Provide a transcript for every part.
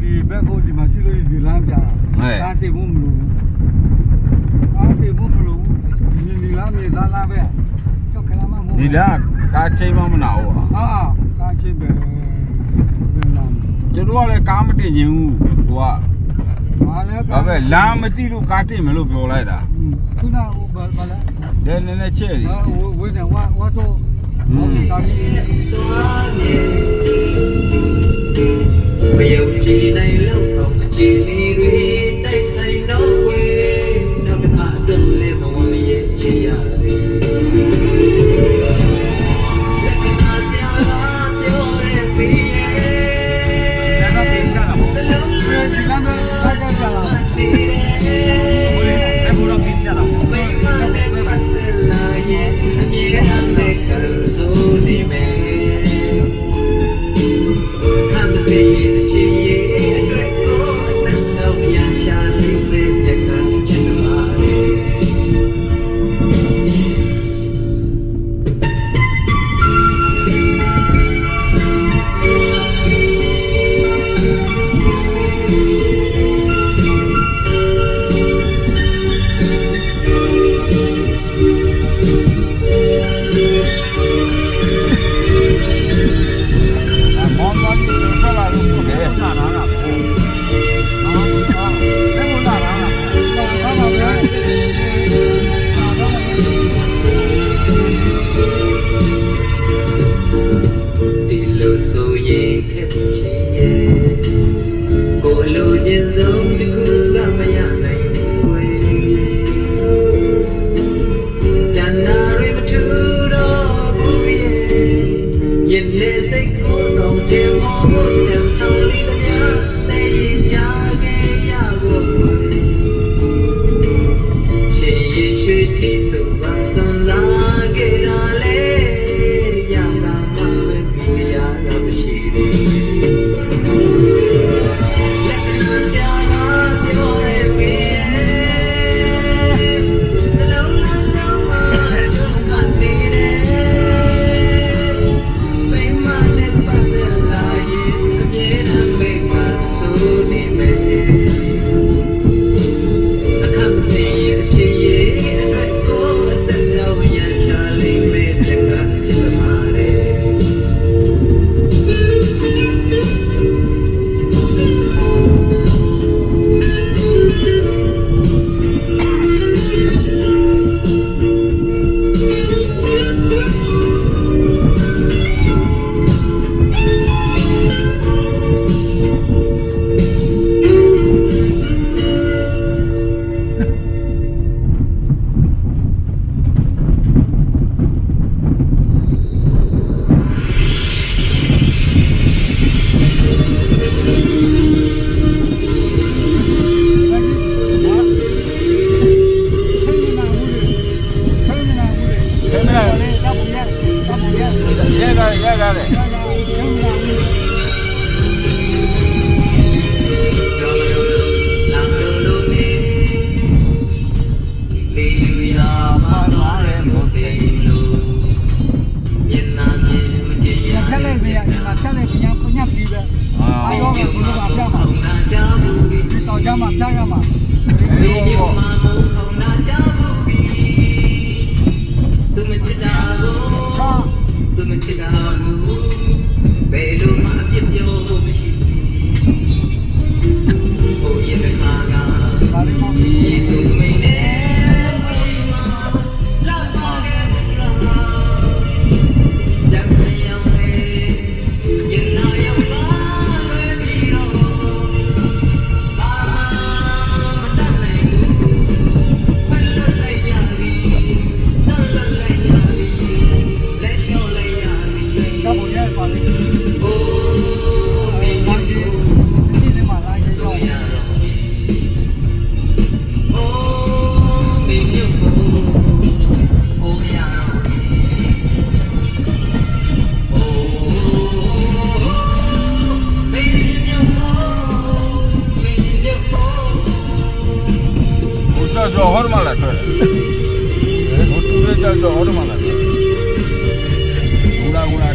ဒီဘက်ဖို့ဒီမှာရှိလို့ဒီလမ်းပြတာတိတ်မှုမလို့အားတိတ်မှုမလို့ဒီလမ်းမြေသားလားပဲကြောက်ခလာမမို့ဒီလားကားချိန်မနာဘူးဟာကားချိန်ပဲကျွန်တော်ကလည်းကားမတင်ခြင်းဘူးသူကဟာလဲဒါပဲလမ်းမသိလို့ကားတင်မလို့ပြောလိုက်တာခုနကဘာလဲဒါနည်းနည်းချဲ့တယ်ဝေးနေဝါတော့ကားကြီးမယုံကြည်နိုင်လို့အောင်အကြည်လေးတွေတိုက်ဆိုင်တော့ဝေးနောက်တစ်ခါတော့လည်းမဝမရဲ့ချစ်ရတယ်လက်နာစရာပြောရပြီလည်းတော့ပြင်ချတာပေါ့ဒီလမ်းပဲဖိုက်ကြလာဘယ်လိုပြင်ချတာပေါ့ဘယ်မှာလဲပတ်သက်လာရဲ့အမြဲတမ်းတဲ့ကဆိုနေမယ်ခံတဲ့ချစ်ရဲ့အတွက်ကိုအသက်တော့ရရှာလေးပဲမြတ်ကချင်ပါလေ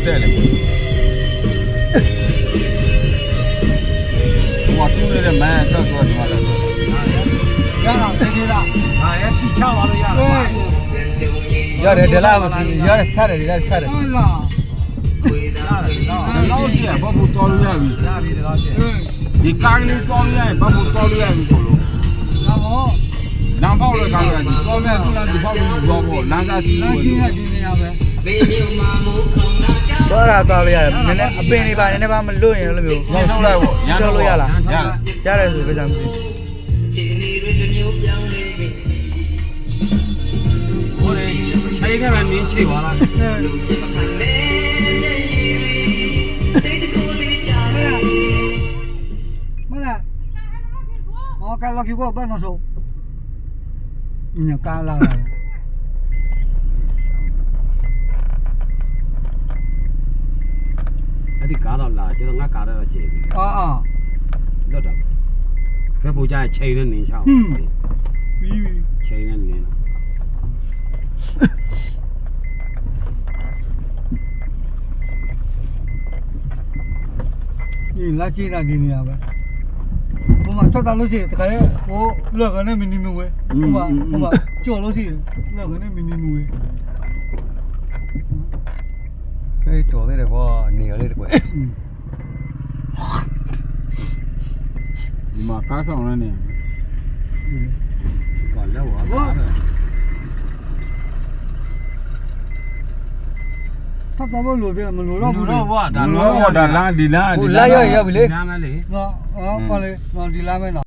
တဲ့လေ谁知道？啊，要去抢完了呀。对，ရတယ်ဒလာမဖြစ်ရတယ်ဆက်တယ်ဆက်တယ် 完了，老姐，把不到了呀？လာပြီတကားရှင်း 对，你干的到了呀？把不到了呀？不咯？然后南跑了干呀？你到面就那就跑不到不，南家去。那今天今天要呗， ဘေးမြမာမူခေါင်းနာကြောင့် သွားတာသွားလို့ရတယ်နည်းနည်းအပင်လေးပါနည်းနည်းပါမလွတ်ရင်လည်းမျိုး ရန်ထုတ်လိုက်ပေါ့ရန်ထုတ်ရလား ရတယ်ဆိုကြကြမရှိ ခြေလေးတွေတစ်မျိုးပြောင်းနေပြီ 我嘞，谁看看年轻完了？嗯， ဒီပခနဲ့တဲ့ရည်တွေတိတ်တကူလေးကြတယ် 没了，我干了给我办那手，你干了， အဲ့ဒီကားတော့လာကျွန်တော်ငါကားတော့ကျေပြီ 啊啊， လွတ်တော့ဖက်ပူကြချိန်နဲ့နေချောင်း 比比， ချိန်နဲ့နေ 你来今天今天要呗。我嘛做大路线，这个我那个那明天没回，我嘛做路线，那个那明天没回。 ဟေးတော်သေးတယ်ကွာနေရလေးတကွယ် 你妈干上了呢？ ကောလောက်ပါကားတော့ 他怎么路边没路到不လူတော့ 的？ ဘောဒါ 我的拉的拉 ဟို 的。 လာရောက်ပြီလေ နားမလေး 那啊，过来，那你拉没拿？